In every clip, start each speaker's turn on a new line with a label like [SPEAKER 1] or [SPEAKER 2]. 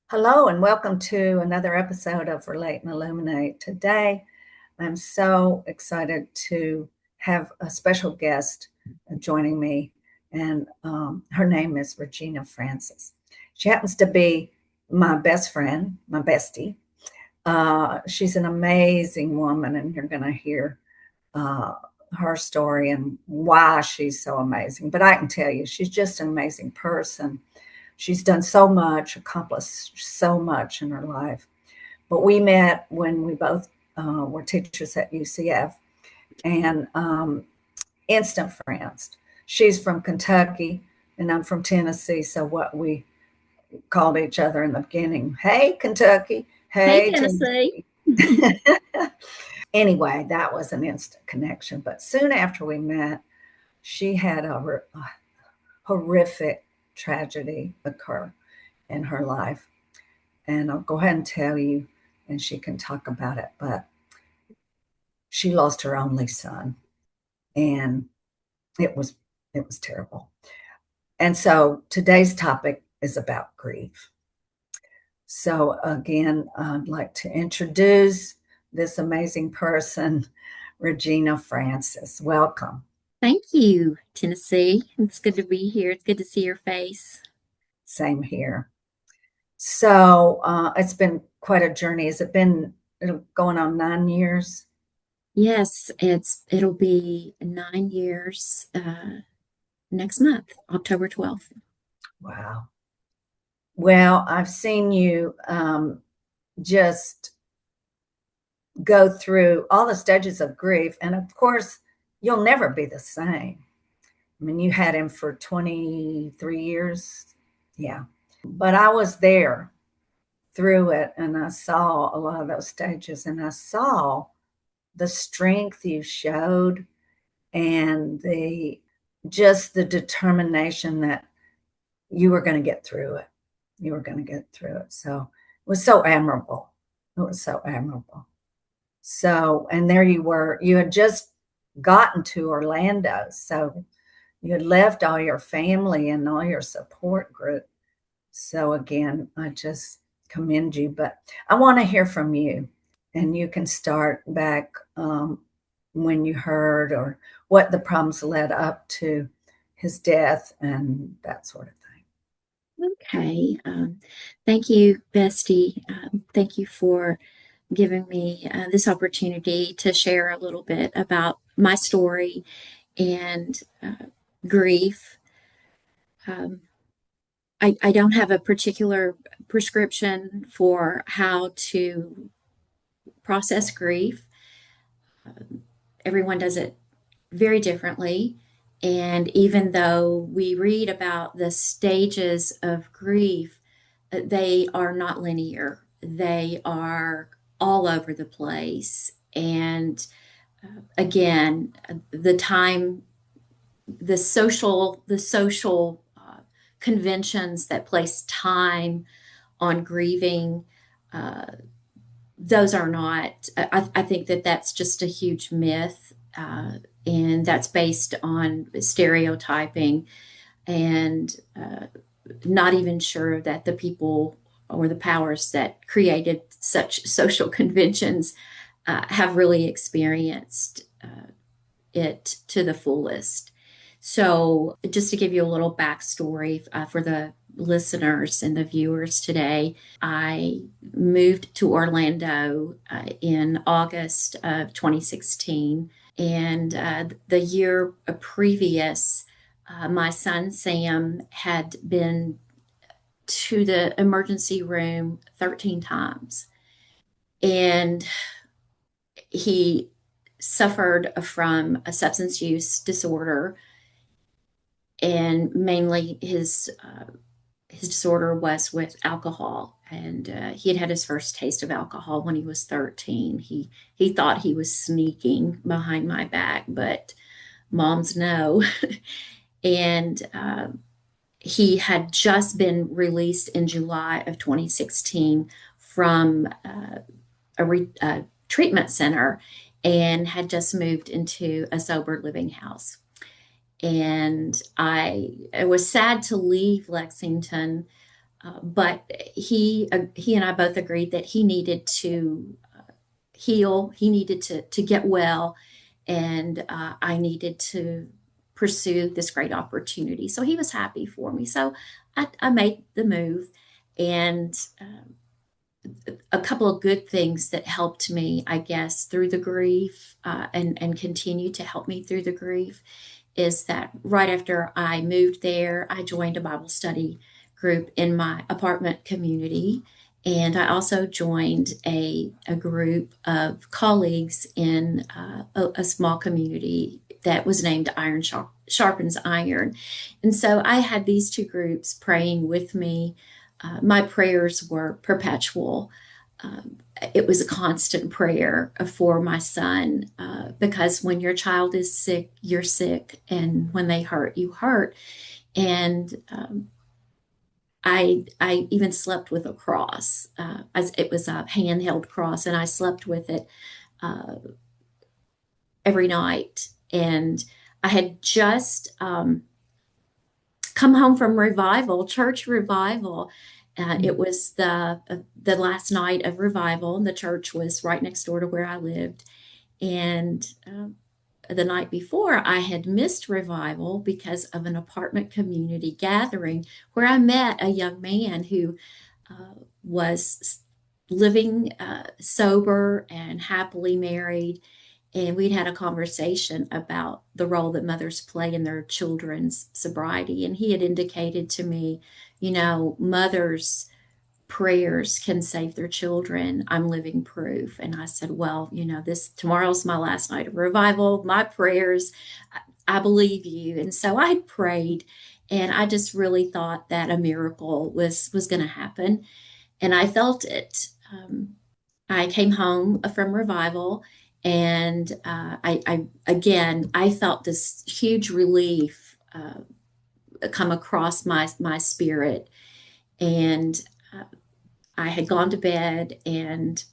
[SPEAKER 1] Hello, and welcome to another episode of Relate and Illuminate. Today, I'm so excited to have a special guest joining me, and her name is Regina Francis. She happens to be my best friend, my bestie. She's an amazing woman, and you're going to hear uh, her story and why she's so amazing. But I can tell you, she's just an amazing person. She's done so much, accomplished so much in her life. But we met when we both were teachers at UCF and instant friends. She's from Kentucky and I'm from Tennessee. So, what we called each other in the beginning, hey, Kentucky,
[SPEAKER 2] Hey,
[SPEAKER 1] hey,
[SPEAKER 2] Tennessee.
[SPEAKER 1] Tennessee. Anyway, that was an instant connection. But soon after we met, she had a horrific tragedy occur in her life. And I'll go ahead and tell you, and she can talk about it. But she lost her only son, and it was it was terrible. And so today's topic is about grief. So again, I'd like to introduce this amazing person, Regina Francis. Welcome.
[SPEAKER 2] Thank you, Tennessee. It's good to be here. It's good to see your face.
[SPEAKER 1] Same here. So it's been quite a journey. Has it been going on 9 years?
[SPEAKER 2] Yes, it'll be 9 years next month, October 12th.
[SPEAKER 1] Wow. Well, I've seen you just go through all the stages of grief. And of course, you'll never be the same. I mean, you had him for 23 years. Yeah. But I was there through it and I saw a lot of those stages and I saw the strength you showed and the determination that you were going to get through it. You were going to get through it. So it was so admirable. It was so admirable. So, and there you were, you had just gotten to Orlando. So you had left all your family and all your support group. So, again, I just commend you. But I want to hear from you, and you can start back when you heard or what the problems led up to his death and that sort of thing.
[SPEAKER 2] Okay. Thank you, Bestie. Thank you for giving me this opportunity to share a little bit about my story and grief. Um, I don't have a particular prescription for how to process grief. Everyone does it very differently. And even though we read about the stages of grief, they are not linear. They are all over the place. And again, the time, the social conventions that place time on grieving, uh, those are not, I think that that's just a huge myth. And that's based on stereotyping and not even sure that the people or the powers that created such social conventions have really experienced it to the fullest. So, just to give you a little backstory for the listeners and the viewers today, I moved to Orlando in August of 2016. And the year previous, my son Sam had been to the emergency room 13 times. And he suffered from a substance use disorder, and mainly his disorder was with alcohol. And he had had his first taste of alcohol when he was 13. He thought he was sneaking behind my back, but moms know. And he had just been released in July of 2016 from a treatment center and had just moved into a sober living house. And I was sad to leave Lexington But he and I both agreed that he needed to heal. He needed to get well, and I needed to pursue this great opportunity. So he was happy for me. So I made the move, and a couple of good things that helped me, I guess, through the grief, and continue to help me through the grief, is that right after I moved there, I joined a Bible study group in my apartment community. And I also joined a group of colleagues in a small community that was named Sharpens Iron. And so I had these two groups praying with me. My prayers were perpetual. It was a constant prayer for my son, because when your child is sick, you're sick, and when they hurt, you hurt. And I even slept with a cross. As it was a handheld cross, and I slept with it uh, every night. And I had just come home from revival, church revival. It was the last night of revival. The church was right next door to where I lived, and the night before, I had missed revival because of an apartment community gathering where I met a young man who was living sober and happily married. And we'd had a conversation about the role that mothers play in their children's sobriety. And he had indicated to me, mothers' prayers can save their children. I'm living proof. And I said, well, this tomorrow's my last night of revival. My prayers, I believe you. And so I prayed, and I just really thought that a miracle was going to happen. And I felt it. I came home from revival, and I felt this huge relief come across my spirit. And I had gone to bed, and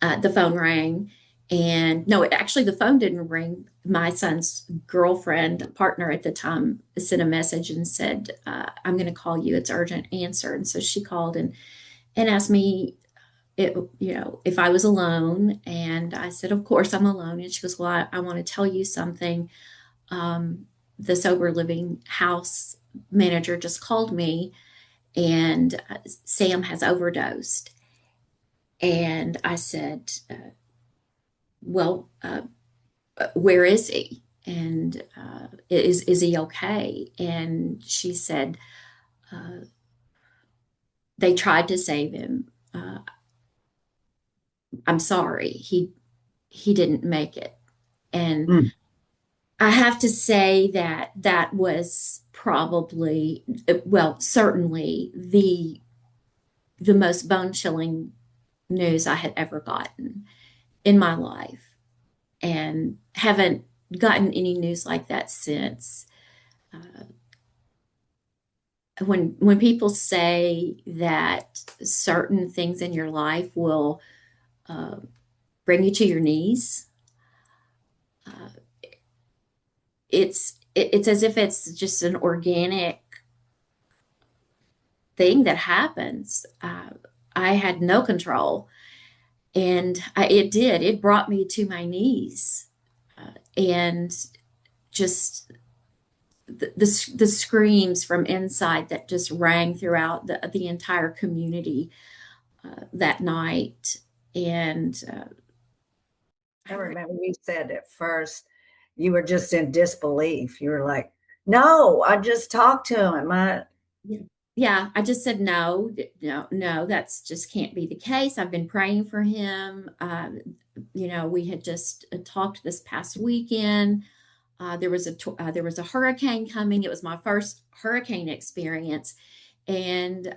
[SPEAKER 2] the phone rang. And no, actually, the phone didn't ring. My son's girlfriend, partner at the time, sent a message and said, I'm going to call you. It's urgent. Answer. And so she called and asked me, if I was alone. And I said, of course I'm alone. And she goes, well, I want to tell you something. The sober living house manager just called me, and Sam has overdosed. And I said, well, where is he? And is he okay? And she said, uh, they tried to save him. I'm sorry, he didn't make it. And
[SPEAKER 1] Mm.
[SPEAKER 2] I have to say that that was probably, well, certainly the most bone chilling news I had ever gotten in my life, and haven't gotten any news like that since. Uh, when people say that certain things in your life will uh, bring you to your knees, uh, it's as if it's just an organic thing that happens. I had no control, and it brought me to my knees, and just the screams from inside that just rang throughout the entire community that night. And
[SPEAKER 1] I remember you said at first you were just in disbelief. You were like, no, I just talked to him.
[SPEAKER 2] yeah, yeah, I just said no, no, no, that's just can't be the case. I've been praying for him. We had just talked this past weekend. There was a hurricane coming. It was my first hurricane experience, and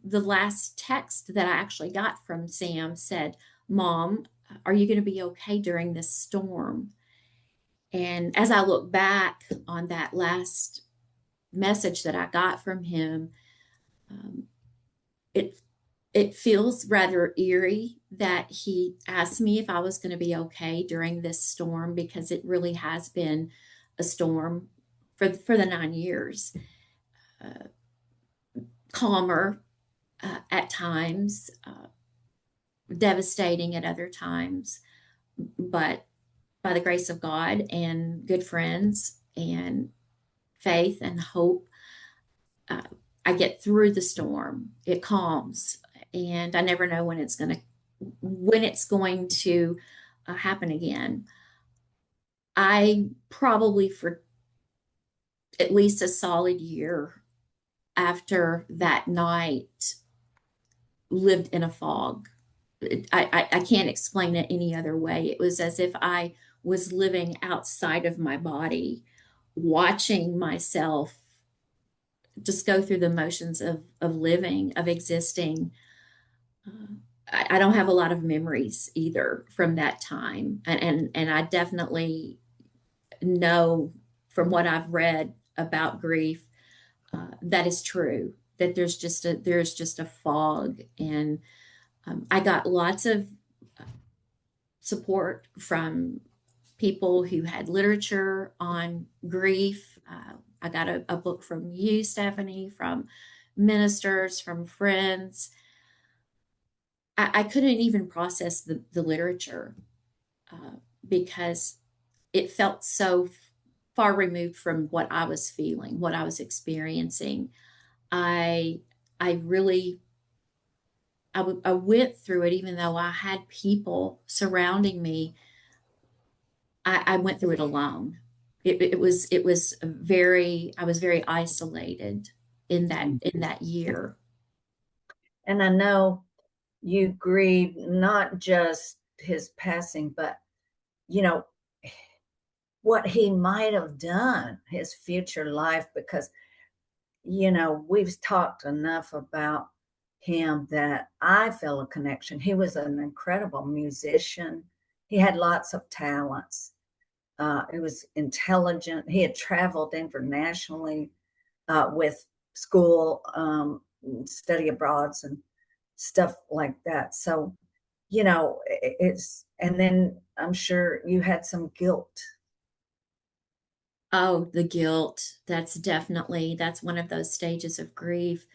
[SPEAKER 2] the last text that I actually got from Sam said, "Mom, are you going to be okay during this storm?" And as I look back on that last message that I got from him, um, it it feels rather eerie that he asked me if I was going to be okay during this storm, because it really has been a storm for the 9 years. Uh, calmer at times, devastating at other times. But by the grace of God and good friends and faith and hope, uh, I get through the storm. It calms, and I never know when it's going to happen again. I probably for at least a solid year after that night lived in a fog. I can't explain it any other way. It was as if I was living outside of my body, watching myself just go through the motions of living, of existing. I don't have a lot of memories either from that time. And I definitely know from what I've read about grief that is true, that there's just a fog. And I got lots of support from people who had literature on grief. I got a book from you, Stephanie, from ministers, from friends. I couldn't even process the literature because it felt so far removed from what I was feeling, what I was experiencing. I I really I went through it, even though I had people surrounding me. I went through it alone. It was very, I was very isolated in that year.
[SPEAKER 1] And I know you grieve not just his passing, but you know what he might have done, his future life, because we've talked enough about him that I feel a connection. He was an incredible musician. He had lots of talents. He was intelligent. He had traveled internationally with school study abroads and stuff like that. So, it's, and then I'm sure you had some guilt.
[SPEAKER 2] Oh, the guilt. That's one of those stages of grief.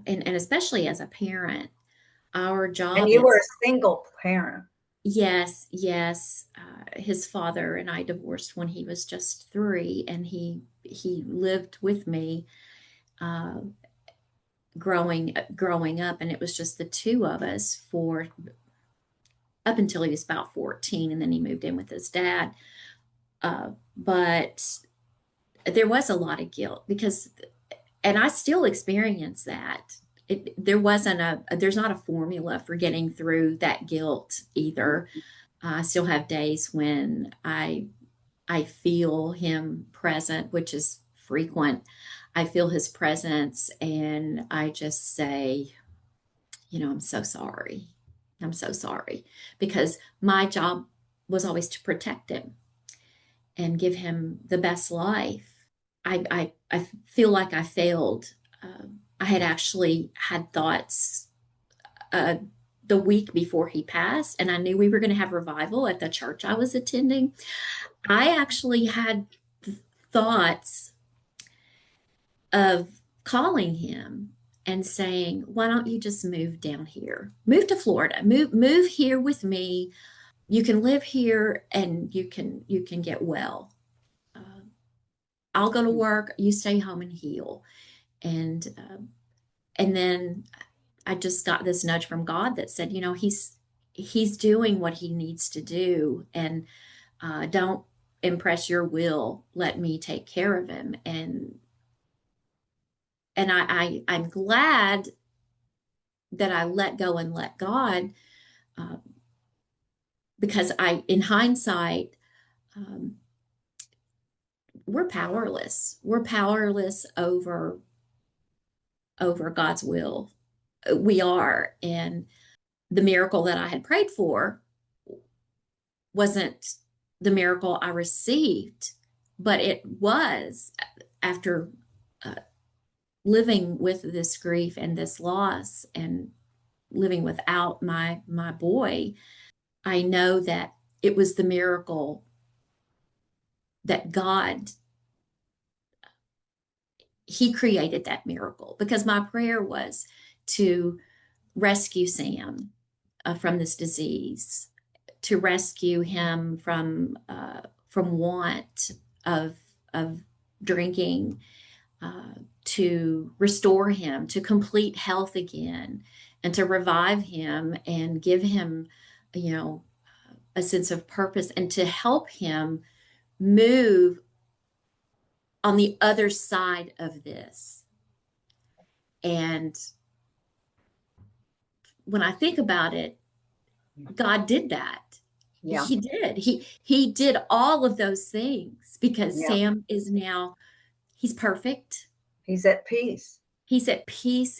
[SPEAKER 2] And especially as a parent, our
[SPEAKER 1] And
[SPEAKER 2] job
[SPEAKER 1] you were
[SPEAKER 2] is,
[SPEAKER 1] a single parent.
[SPEAKER 2] yes, yes. His father and I divorced when he was just 3, and he lived with me uh, growing up, and it was just the two of us for up until he was about 14, and then he moved in with his dad. But there was a lot of guilt because, and I still experience that. There's not a formula for getting through that guilt either. I still have days when I feel him present, which is frequent. I feel his presence and I just say, I'm so sorry. I'm so sorry, because my job was always to protect him and give him the best life. I feel like I failed. I had actually had thoughts uh, the week before he passed, and I knew we were going to have revival at the church I was attending. I actually had thoughts of calling him and saying, "Why don't you just move down here? Move to Florida. Move here with me. You can live here and you can get well. Uh, I'll go to work. You stay home and heal." And then I just got this nudge from God that said, he's doing what he needs to do, and don't impress your will. Let me take care of him. And I'm glad that I let go and let God, uh, because in hindsight, um, we're powerless. We're powerless over God's will. We are. And the miracle that I had prayed for wasn't the miracle I received, but it was after uh, living with this grief and this loss and living without my boy. I know that it was the miracle that God he created that miracle, because my prayer was to rescue Sam from this disease, to rescue him from want of drinking, uh, to restore him to complete health again, and to revive him and give him, you know, a sense of purpose, and to help him move on the other side of this. And when I think about it, God did that.
[SPEAKER 1] Yeah.
[SPEAKER 2] He did. He did all of those things because
[SPEAKER 1] Yeah.
[SPEAKER 2] Sam is now, he's perfect.
[SPEAKER 1] He's at peace.
[SPEAKER 2] He's at peace.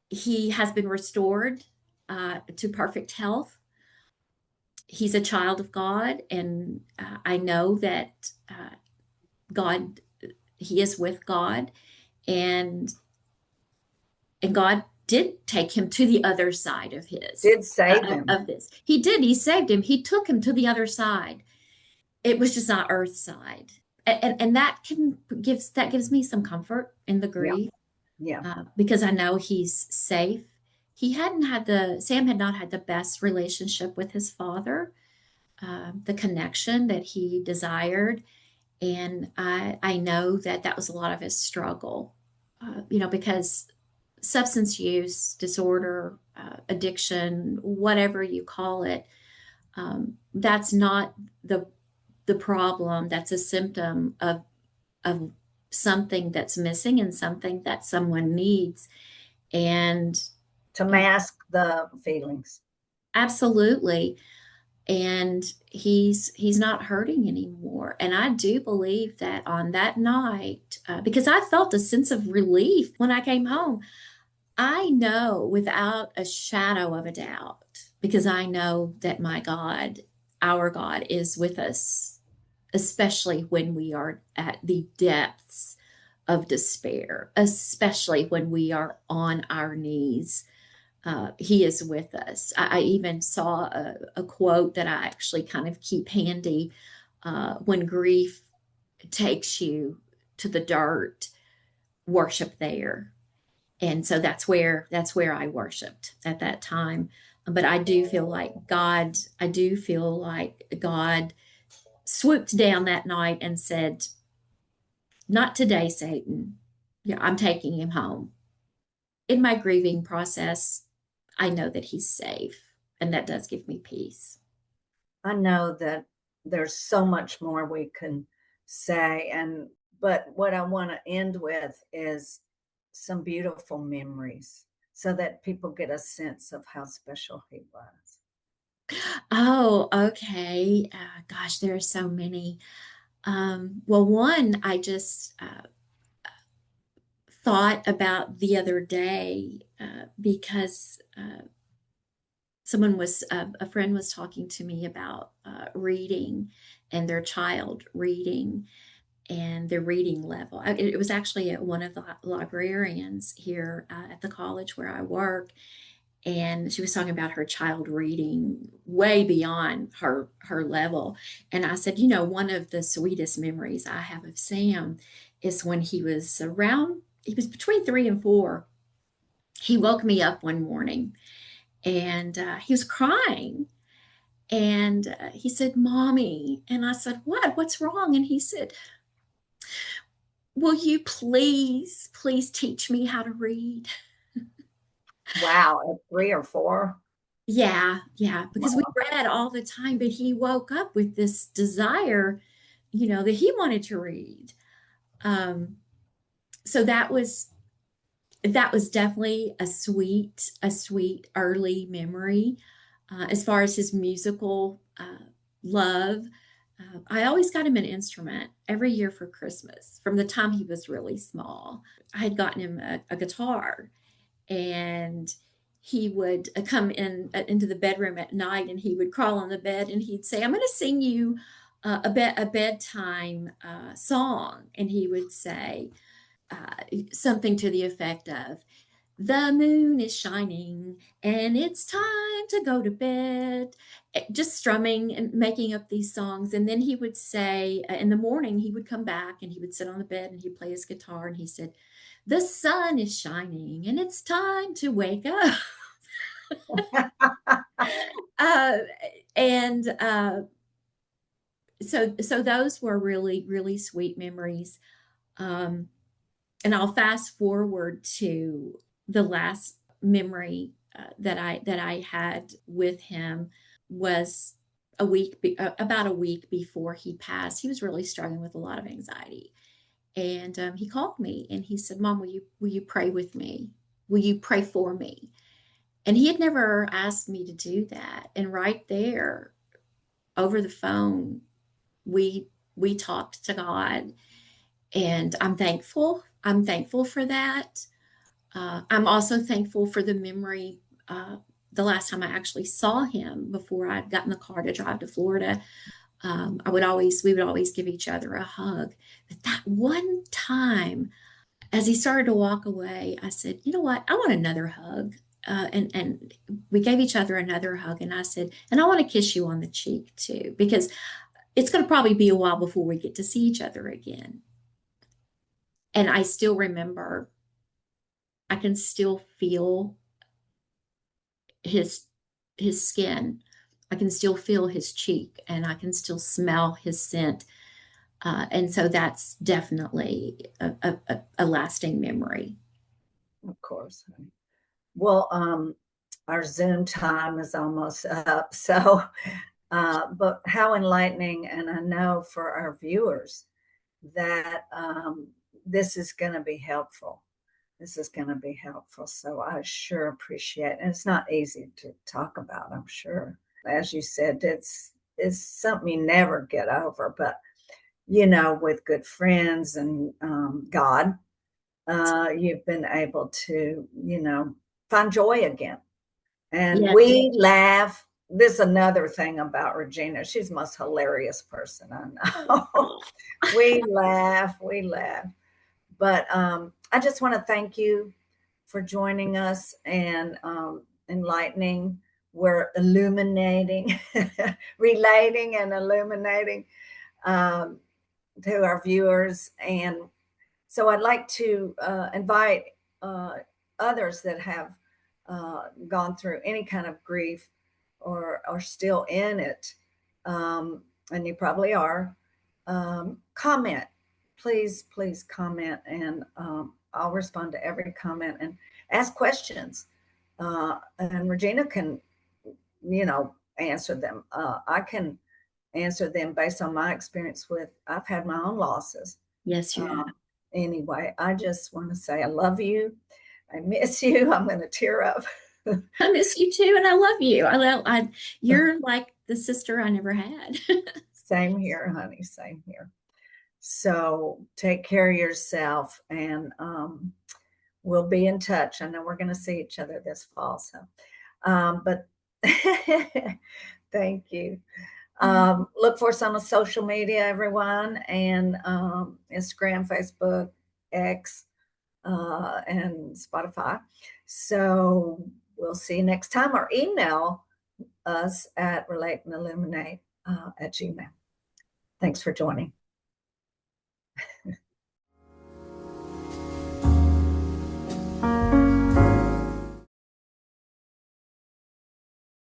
[SPEAKER 2] He has been restored to perfect health. He's a child of God, and I know that God, he is with God, and God did take him to the other side of his
[SPEAKER 1] Did save him.
[SPEAKER 2] of this. He did. He saved him. He took him to the other side. It was just not earth side, and that gives me some comfort in the
[SPEAKER 1] Yeah.
[SPEAKER 2] grief,
[SPEAKER 1] Yeah.
[SPEAKER 2] because I know he's safe. Sam had not had the best relationship with his father, the connection that he desired. And I know that that was a lot of his struggle, because substance use disorder, addiction, whatever you call it, that's not the problem. That's a symptom of something that's missing and something that someone needs. And
[SPEAKER 1] To mask the feelings.
[SPEAKER 2] absolutely. And he's not hurting anymore. And I do believe that on that night, because I felt a sense of relief when I came home. I know without a shadow of a doubt, because I know that my God, our God, is with us, especially when we are at the depths of despair, especially when we are on our knees. He is with us. I even saw a quote that I actually kind of keep handy. When grief takes you to the dirt, worship there. And so that's where I worshiped at that time. But I do feel like God swooped down that night and said, "Not today, Satan. Yeah, I'm taking him home." In my grieving process, I know that he's safe, and that does give me peace.
[SPEAKER 1] I know that there's so much more we can say, and but what I want to end with is some beautiful memories so that people get a sense of how special he was.
[SPEAKER 2] Oh, okay. Gosh, there are so many. Well, one I just thought about the other day, because a friend was talking to me about reading and their child reading and their reading level. It was actually at one of the librarians here at the college where I work, and she was talking about her child reading way beyond her level. And I said, one of the sweetest memories I have of Sam is when he was between 3 and 4. He woke me up one morning, and he was crying, and he said, "Mommy." And I said, "What's wrong?" And he said, "Will you please teach me how to read?"
[SPEAKER 1] Wow, at 3 or 4.
[SPEAKER 2] Yeah, yeah, because we
[SPEAKER 1] Wow.
[SPEAKER 2] read all the time, but he woke up with this desire, that he wanted to read. Um, so that was definitely a sweet early memory. As far as his musical love, I always got him an instrument every year for Christmas from the time he was really small. I had gotten him a guitar, and he would come into the bedroom at night, and he would crawl on the bed, and he'd say, "I'm going to sing you a bedtime song." And he would say something to the effect of, the moon is shining and it's time to go to bed. Just strumming and making up these songs. And then he would say, in the morning, he would come back and he would sit on the bed and he'd play his guitar and he said, the sun is shining and it's time to wake up. uh, and so those were really, really sweet memories. Um, and I'll fast forward to the last memory that I had with him was about a week before he passed. He was really struggling with a lot of anxiety, and he called me and he said, "Mom, will you pray with me? Will you pray for me?" And he had never asked me to do that. And right there, over the phone, we talked to God, and I'm thankful. I'm thankful for that. I'm also thankful for the memory. The last time I actually saw him before I got in the car to drive to Florida, we would always give each other a hug. But that one time, as he started to walk away, I said, "You know what? I want another hug." And we gave each other another hug, and I said, "And I want to kiss you on the cheek too, because it's going to probably be a while before we get to see each other again." And I still remember, I can still feel his his skin. I can still feel his cheek, and I can still smell his scent. And so that's definitely a lasting memory.
[SPEAKER 1] Of course. Well, our Zoom time is almost up. So, but how enlightening. And I know for our viewers that this is going to be helpful. This is going to be helpful. So I sure appreciate it. And it's not easy to talk about, I'm sure. As you said, it's something you never get over. But, with good friends and God, you've been able to, find joy again. And
[SPEAKER 2] Yeah.
[SPEAKER 1] we laugh. This is another thing about Regina. She's the most hilarious person I know. We laugh. But I just want to thank you for joining us and enlightening. We're illuminating, relating, and illuminating um, to our viewers. And so I'd like to invite others that have gone through any kind of grief or are still in it, and you probably are, comment. Please, please comment, and I'll respond to every comment and ask questions. And Regina can, answer them. I can answer them based on my experience with, I've had my own losses.
[SPEAKER 2] Yes, you have.
[SPEAKER 1] Um, anyway, I just want to say I love you. I miss you. I'm going to tear up.
[SPEAKER 2] I miss you too, and I love you. You're like the sister I never had.
[SPEAKER 1] Same here, honey. Same here. So take care of yourself, and we'll be in touch. I know we're going to see each other this fall. So, but thank you. Look for us on the social media, everyone, and Instagram, Facebook, X, and Spotify. So we'll see you next time, or email us at relate and illuminate at Gmail. Thanks for joining.